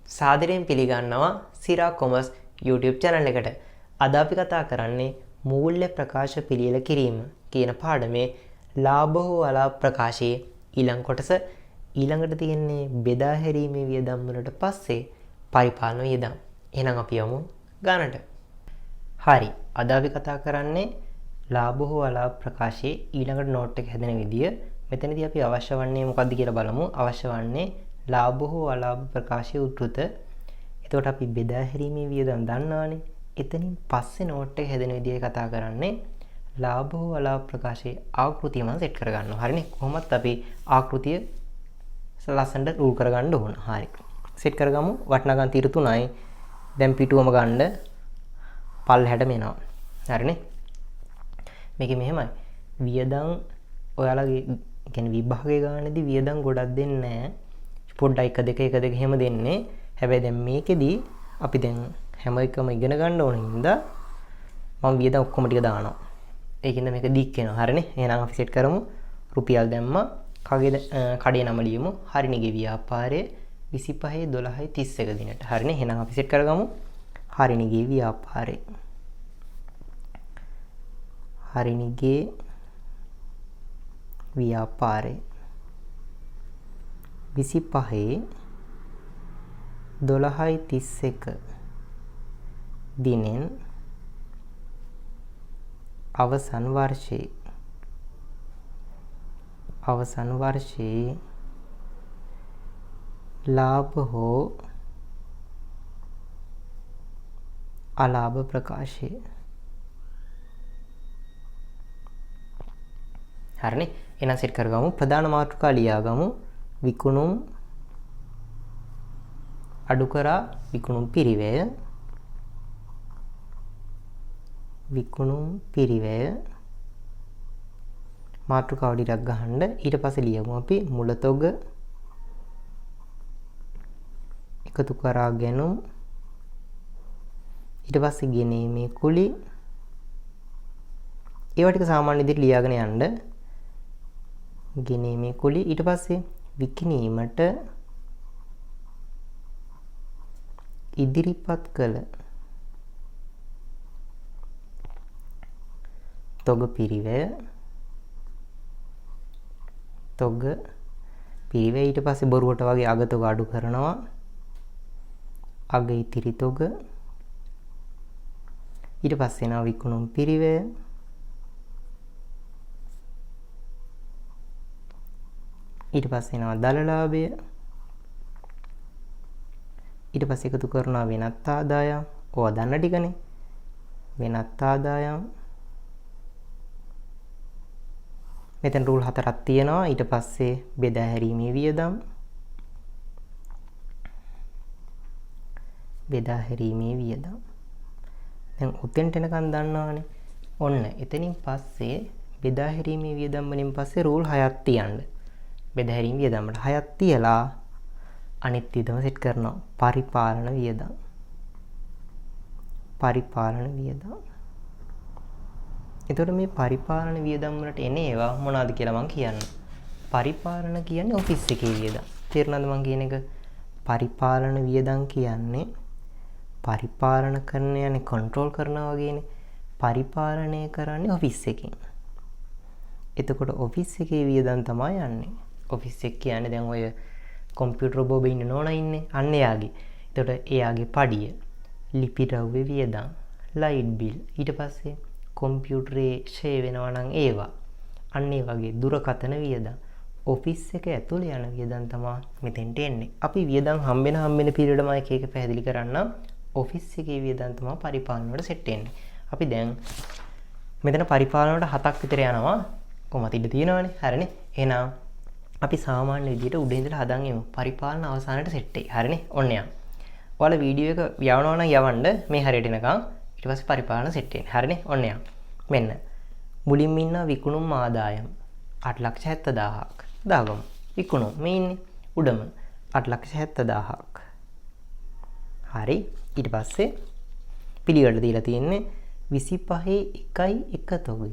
සාදරයෙන් පිළිගන්නවා සිරා commerce YouTube channel එකට. අද අපි කතා කරන්නේ මූල්‍ය ප්‍රකාශ පිළියෙල කිරීම කියන පාඩමේ ලාභ හෝ අලාභ ප්‍රකාශයේ ඊළඟ කොටස. ඊළඟට තියෙන්නේ බෙදා හැරීමේ වියදම් වලට පස්සේ පරිපාලන වියදම්. එහෙනම් අපි යමු ගණනට. හරි. අද අපි කතා කරන්නේ ලාභ හෝ අලාභ ප්‍රකාශයේ ඊළඟට නෝට් එක හැදෙන විදිය. මෙතනදී අපි අවශ්‍ය වන්නේ මොකක්ද කියලා බලමු. අවශ්‍ය වන්නේ ලාභ හෝ අලාභ ප්‍රකාශයේ උද්ෘත. එතකොට අපි බෙදා හැරීමේ වියදම් දන්නවානේ. එතනින් පස්සේ නෝට් එක හැදෙන විදිය කතා කරන්නේ ලාභ හෝ අලාභ ප්‍රකාශයේ ආකෘතිය මම සෙට් කරගන්නවා. හරිනේ. කොහොමත් අපි ආකෘතිය ලස්සනට රූල් කරගන්න ඕන. හරි. සෙට් කරගමු. වටනගම් තීර 3යි. දැන් පිටුවම ගන්න පල්ලහැට මෙනවා. හරිනේ. මේකේ මෙහෙමයි. වියදම් ඔයාලගේ කියන්නේ විභාගයේ ගානේදී වියදම් ගොඩක් දෙන්නේ නැහැ. පොඩ්ඩක් 1 2 1 2 එහෙම දෙන්නේ. හැබැයි දැන් මේකෙදී අපි දැන් හැම එකම ඉගෙන ගන්න ඕන හින්දා මම වියදම් ඔක්කොම ටික දානවා. ඒකින්ද මේක දික් වෙනවා. හරිනේ. එහෙනම් අපි සෙට් කරමු. රුපියල් දැම්මා. කඩේ නම ලියමු. හරිනිගේ ව්‍යාපාරයේ 25 12 31 දිනට. හරිනේ. එහෙනම් අපි සෙට් කරගමු. හරිනිගේ ව්‍යාපාරේ. හරිනිගේ ව්‍යාපාරේ 25 12:31 දිනෙන් අවසන් වර්ෂයේ ලාභ හෝ අලාභ ප්‍රකාශය. හරිනේ. එහෙනම් සෙට් කරගමු. ප්‍රධාන මාතෘකා ලියාගමු. විකුණුම් අඩු කරා විකුණුම් පිරිවැය මාතෘකාව ටිකක් ගහන්න. ඊට පස්සේ ලියමු අපි මුලතොග එකතු කරා ගැනුම්. ඊට පස්සේ ගෙනීමේ කුලි. ඒවා ටික සාමාන්‍ය විදිහට ලියාගෙන යන්න. ගෙනීමේ කුලි. ඊට පස්සේ විකිණීමට ඉදිරිපත් කළ තොග පිරිවැය. ඊට පස්සේ බොරුවට වගේ අගතොග අඩු කරනවා. අග ඉතිරි තොග. ඊට පස්සේ එනවා විකුණුම් පිරිවැය. ඊට පස්සේ එනවා දලලාභය. ඊට පස්සේ එකතු කරනවා වෙනත් ආදායම්. ඔය දන්න ටිකනේ. වෙනත් ආදායම්. මෙතන රූල් 4ක් තියෙනවා. ඊට පස්සේ බෙදා හැරීමේ වියදම්. දැන් උතෙන්ට එනකන් දන්නවානේ. ඔන්න එතනින් පස්සේ බෙදා හැරීමේ වියදම් වලින් පස්සේ රූල් 6ක් තියන්න. බෙදා හැරීමේ වියදම් වල 6ක් තියලා අනිත් වියදම සෙට් කරනවා. පරිපාලන වියදම්. එතකොට මේ පරිපාලන වියදම් වලට එන ඒවා මොනවද කියලා මම කියන්නම්. පරිපාලන කියන්නේ ඔෆිස් එකේ වියදම්. තේරුණාද මම කියන එක? පරිපාලන වියදම් කියන්නේ පරිපාලන කරන යන්නේ කන්ට්‍රෝල් කරනවා වගේනේ. පරිපාලනය කරන්නේ ඔෆිස් එකකින්. එතකොට ඔෆිස් එකේ වියදම් තමයි යන්නේ. ඔෆිස් එක කියන්නේ දැන් ඔය කම්පියුටර් බෝබේ ඉන්න නෝනා ඉන්නේ. අන්න එයාගේ. එතකොට එයාගේ පඩිය, ලිපි ද්‍රව්‍ය වියදම්, ලයිට් බිල්, ඊට පස්සේ කම්පියුටරේ ෂේ වෙනවා නම් ඒවා. අන්න ඒ වගේ දුරකථන වියදම්. ඔෆිස් එක ඇතුළේ යන වියදම් තමයි මෙතෙන්ට එන්නේ. අපි වියදම් හම්බෙන පීරියඩ් මම එක පැහැදිලි කරන්නම්. ඔෆිස් එකේ වියදම් තමයි පරිපාලන වලට සෙට් වෙන්නේ. අපි දැන් මෙතන පරිපාලන වලට 7ක් විතර යනවා. කොහොමද ඉඳ තියෙනවනේ. හරිනේ. එහෙනම් අපි සාමාන්‍ය විදිහට උඩ ඉඳලා හදන් යමු. පරිපාලන අවසානයේ සෙට් එකයි. හරිනේ. ඔන්න යන්න. ඔයාලා වීඩියෝ එක යවනවා නම් යවන්න මේ හරියට එනකන්. ඊට පස්සේ පරිපාලන සෙට් වෙන්නේ. හරිනේ. ඔන්න යන්න. මෙන්න. මුලින්ම ඉන්න විකුණුම් ආදායම 8,70,000ක්. දාගමු. විකුණුම් මේ ඉන්නේ උඩම 8,70,000ක්. හරි. ඊට පස්සේ පිළිවෙලට දීලා තියෙන්නේ 25/1 තොගය.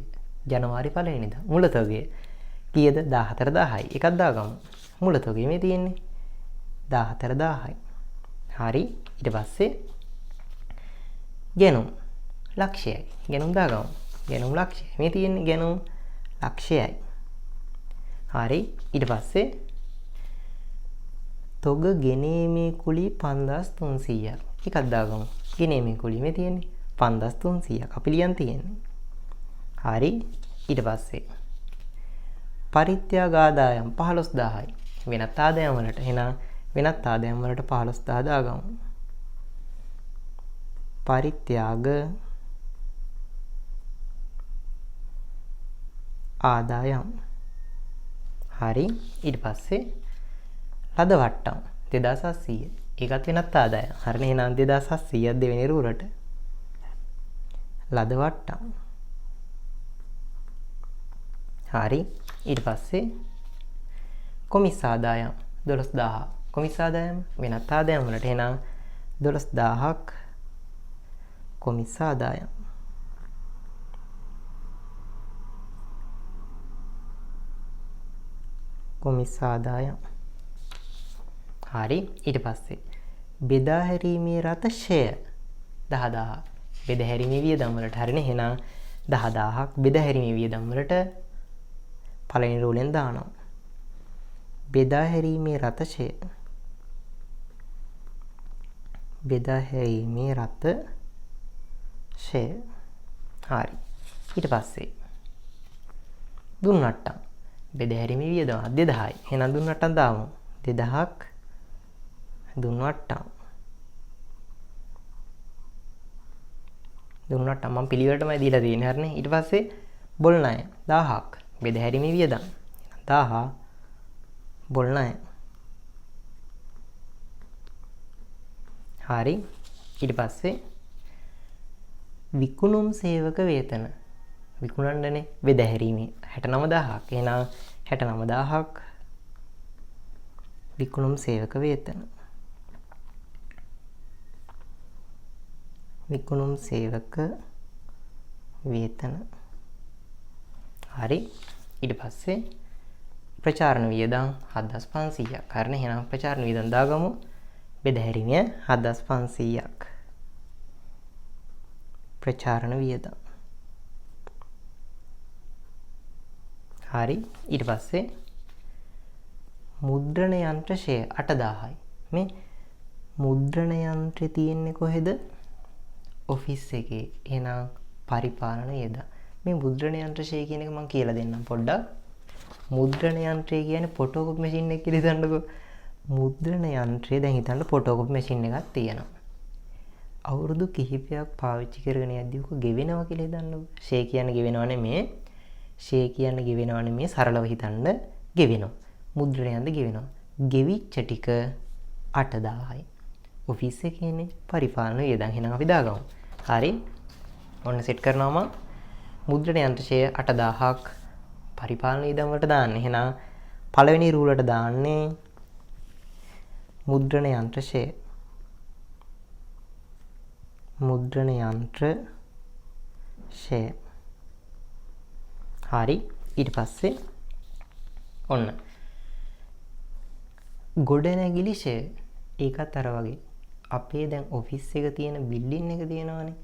ජනවාරි 1 වෙනිදා. මුල තොගය කීයද? 14,000යි. එකක් දාගමු. මුල තොගය මේ තියෙන්නේ 14,000යි. හරි. ඊට පස්සේ ගෙනුම් ලක්ෂයයි. ගෙනුම් දාගමු. ගෙනුම් ලක්ෂය. මේ තියෙන්නේ ගෙනුම් ලක්ෂයයි. හරි. ඊට පස්සේ තොග ගෙනීමේ කුලී 5300ක්. එකක් දාගමු. ගෙනීමේ කුලී මේ තියෙන්නේ 5300ක්. අපි ලියන් තියෙන්නේ. හරි. ඊට පස්සේ පරිත්‍යාග ආදායම් 15000යි. වෙනත් ආදායම් වලට එහෙනම් වෙනත් ආදායම් වලට 15000 දාගමු. පරිත්‍යාග ආදායම්. හරි. ඊට පස්සේ ලද වට්ටම් 2700. ඒකත් වෙනත් ආදායම්. හරිනේ. එහෙනම් 2700ක් දෙවෙනි රුවරට. ලද වට්ටම්. හරි. ඊට පස්සේ කොමිස් ආදායම් 12000. කොමිස් ආදායම් වෙනත් ආදායම් වලට එහෙනම් 12000ක් කොමිස් ආදායම්. කොමිස් ආදායම්. හරි. ඊට පස්සේ බෙදා හැරීමේ රට ෂෙය 10000. බෙදා හැරීමේ වියදම් වලට හරිනේ. එහෙනම් 10000ක් බෙදා හැරීමේ වියදම් වලට පළවෙනි රූලෙන් දානවා. බෙදා හැරීමේ රට ෂෙය. බෙදා හැරීමේ රට ෂෙය. හරි. ඊට පස්සේ දුන් වට්ටම්. බෙදා හැරීමේ වියදම 2000යි. එහෙනම් දුන් වට්ටම් දාමු. 2000ක් දුන් වට්ටම්. දුන් වට්ටම් මම පිළිවෙලටමයි දීලා තියෙන්නේ. හරිනේ. ඊට පස්සේ බොල් ණය 1000ක්. බෙදා හැරීමේ වියදම් 1000 බොල් ණය. හරි. ඊට පස්සේ විකුණුම් සේවක වේතන. විකුණන්නනේ බෙදා හැරීමේ 69000ක්. එහෙනම් 69000ක් විකුණුම් සේවක වේතන. විකුණුම් සේවක වේතන. හරි. ඊට පස්සේ ප්‍රචාරණ වියදම් 7500ක්. හරිනේ. එහෙනම් ප්‍රචාරණ වියදම් දාගමු. බෙදා හැරීමේ 7500ක්. ප්‍රචාරණ වියදම්. හරි. ඊට පස්සේ මුද්‍රණ යන්ත්‍ර ෂෙය 8000යි. මේ මුද්‍රණ යන්ත්‍රය තියෙන්නේ කොහෙද? ඔෆිස් එකේ. එහෙනම් පරිපාලන වියදම්. මේ මුද්‍රණ යන්ත්‍ර ෂෙය කියන එක මම කියලා දෙන්නම් පොඩ්ඩක්. මුද්‍රණ යන්ත්‍රය කියන්නේ ෆොටෝකොපි මැෂින් එක කියලා හිතන්නකෝ. මුද්‍රණ යන්ත්‍රය දැන් හිතන්න ෆොටෝකොපි මැෂින් එකක් තියෙනවා. අවුරුදු කිහිපයක් පාවිච්චි කරගෙන යද්දී උක ගෙවෙනවා කියලා හිතන්නකෝ. ෂේ කියන්නේ ගෙවෙනව නෙමෙයි. ෂේ කියන්නේ ගෙවෙනව නෙමෙයි. සරලව හිතන්න ගෙවෙනවා. මුද්‍රණයන්ද ගෙවෙනවා. ගෙවිච්ච ටික 8000යි. ඔෆිස් එකේනේ පරිපාලන වියදම්. එහෙනම් අපි දාගමු. හරි. ඔන්න සෙට් කරනවාම මුද්‍රණ යන්ත්‍ර ෂේ 8000ක් පරිපාලන වියදම් වලට දාන්න. එහෙනම් පළවෙනි රූලට දාන්නේ මුද්‍රණ යන්ත්‍ර ෂේ. මුද්‍රණ යන්ත්‍ර ෂේ. හරි. ඊට පස්සේ ඔන්න ගොඩනැගිලි ෂේ. ඒකත් අර වගේ අපේ දැන් ඔෆිස් එක තියෙන බිල්ඩින් එක තියෙනවානේ.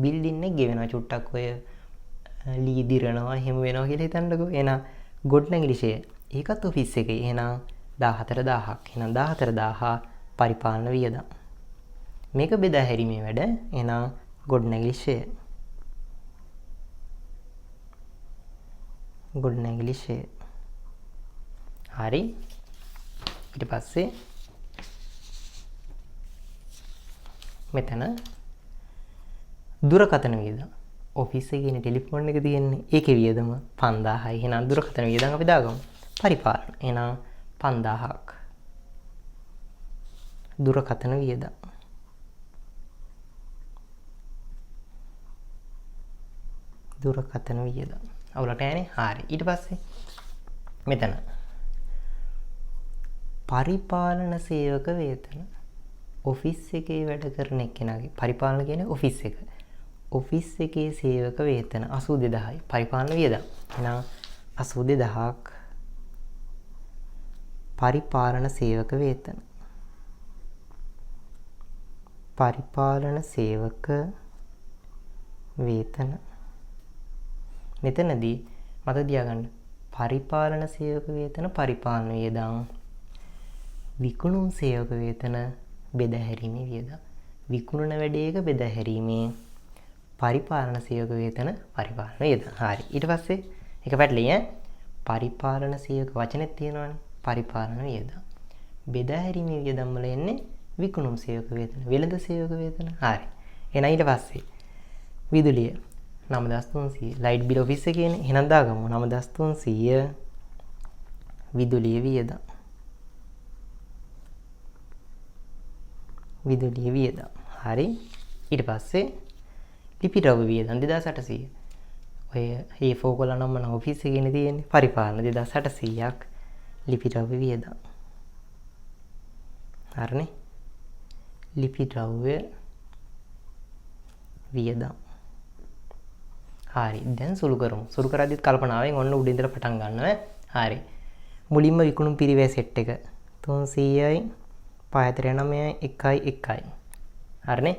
බිල්ඩින් එක ගෙවෙනවා චුට්ටක් ඔය ලී දිරනවා එහෙම වෙනවා කියලා හිතන්නකෝ. එහෙනම් ගොඩනැගිලි ෂේ. ඒකත් ඔෆිස් එකේ. එහෙනම් 14000ක්. එහෙනම් 14000 පරිපාලන වියදම්. මේක බෙදා හැරීමේ වැඩ. එහෙනම් ගොඩනැගිලි ෂෙය. ගොඩනැගිලි ෂෙය. හරි. ඊට පස්සේ මෙතන දුරකථන වියදම්. ඔෆිස් එකේ ඉන්නේ ටෙලිෆෝන් එක තියෙන්නේ. ඒකේ වියදම 5000යි. එහෙනම් දුරකථන වියදම් අපි දාගමු. පරිපාලන. එහෙනම් 5000ක්. දුරකථන වියදම්. දුරකථන වියදම්. අවුලට යන්නේ. හරි. ඊට පස්සේ මෙතන පරිපාලන සේවක වේතන. ඔෆිස් එකේ වැඩ කරන එක්කෙනාගේ පරිපාලන කියන්නේ ඔෆිස් එක. ඔෆිස් එකේ සේවක වේතන 82000යි. පරිපාලන වියදම්. එහෙනම් 82000ක් පරිපාලන සේවක වේතන. පරිපාලන සේවක වේතන. මෙතනදී මතක තියාගන්න පරිපාලන සේවක වේතන පරිපාලන වියදම්. විකුණුම් සේවක වේතන බෙදා හැරීමේ වියදම්. විකුණන වැඩේක බෙදා හැරීමේ පරිපාලන සේවක වේතන පරිපාලන වියදම්. හරි. ඊට පස්සේ එක පැටලී පරිපාලන සේවක වචනේ තියෙනවානේ. පරිපාලන වියදම්. බෙදා හැරීමේ වියදම් වල එන්නේ විකුණුම් සේවක වේතන, වෙළඳ සේවක වේතන. හරි. එහෙනම් ඊට පස්සේ විදුලිය 9300 ලයිට් බිල් ඔෆිස් එකේනේ. එහෙනම් දාගමු 9300 විදුලිය වියදම්. විදුලිය වියදම්. හරි. ඊට පස්සේ ලිපි ද්‍රව්‍ය වියදම් 2800. ඔය A4 කොලා නම් මම ඔෆිස් එකේනේ තියෙන්නේ. පරිපාලන 2800ක් ලිපි ද්‍රව්‍ය වියදම්. හරිනේ. ලිපි ද්‍රව්‍ය වියදම්. හරි. දැන් සුළු කරමු. සුළු කරද්දිත් කල්පනාවෙන් ඔන්න උඩ ඉඳලා පටන් ගන්නවා. හරි. මුලින්ම විකුණුම් පිරිවැය සෙට් එක 300යි 539යි 1යි. හරිනේ.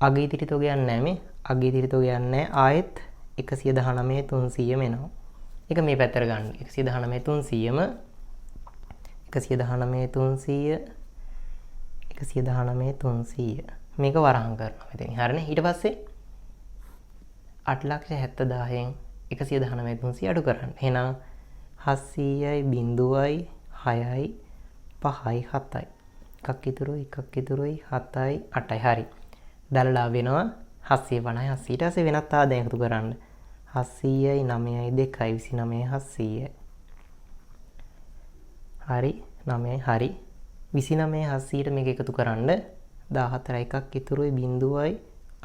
අග ඉදිරි තොගයක් නැහැ මේ. අග ඉදිරි තොගයක් නැහැ. ආයෙත් 119 300ම එනවා. ඒක මේ පැත්තට ගන්න. 119 300ම 119 300 මේක වරහන් කරනවා මෙතන. හරිනේ. ඊට පස්සේ 8,70,000න් 119 300 අඩු කරන්න. එහෙනම් 700යි 0යි 6යි 5යි 7යි. එකක් ඉතුරුයි 7යි 8යි. හරි. දලලා වෙනවා 750යි 700. ඊට පස්සේ වෙනත් ආදායම් එකතු කරන්න. 700යි 9යි 2යි 29යි 700යි. හරි. 9යි හරි. 29යි 700ට මේක එකතු කරන්න 14යි එකක් ඉතුරුයි 0යි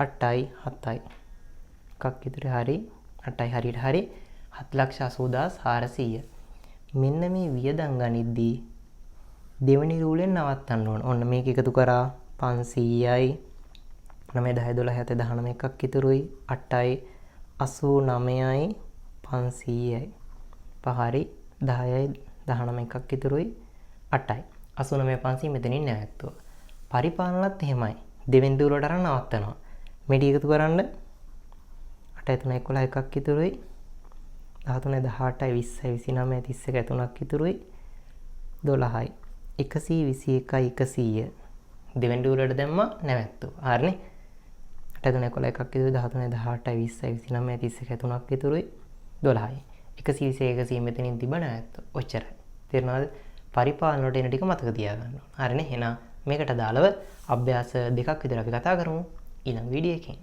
8යි 7යි. එකක් ඉතුරු හරි 8යි හරියට හරි 7,80,400. මෙන්න මේ වියදම් ගනිද්දී දෙවෙනි රූලෙන් නවත්තන්න ඕන. ඔන්න මේක එකතු කරා 500යි 9 10 12 7 19 එකක් ඉතුරුයි 8යි 89යි 500යි. පහරි 10යි 19 එකක් ඉතුරුයි 8යි 89 500 මෙතනින් නැවැත්තුවා. පරිපාලනත් එහෙමයි. දෙවෙනි රූලට අරන් නවත්තනවා. මේ ටික එකතු කරන්න 8 3 11 එකක් ඉතුරුයි 13 18යි 20යි 29යි 31යි 3ක් ඉතුරුයි 12යි 121යි 100 දෙවෙනි රූලට දැම්මා නැවැත්තුවා. හරිනේ. 8 3 11 එකක් ඉතුරුයි 13 18යි 20යි 29යි 31යි 3ක් ඉතුරුයි 12යි 121 100 මෙතනින් තිබ්බ නැවැත්තුවා. ඔච්චරයි. තේරෙනවද? පරිපාලන වලට එන ටික මතක තියාගන්න ඕන. හරිනේ. එහෙනම් මේකට අදාළව අභ්‍යාස දෙකක් විතර අපි කතා කරමු ඊළඟ වීඩියෝ එකෙන්.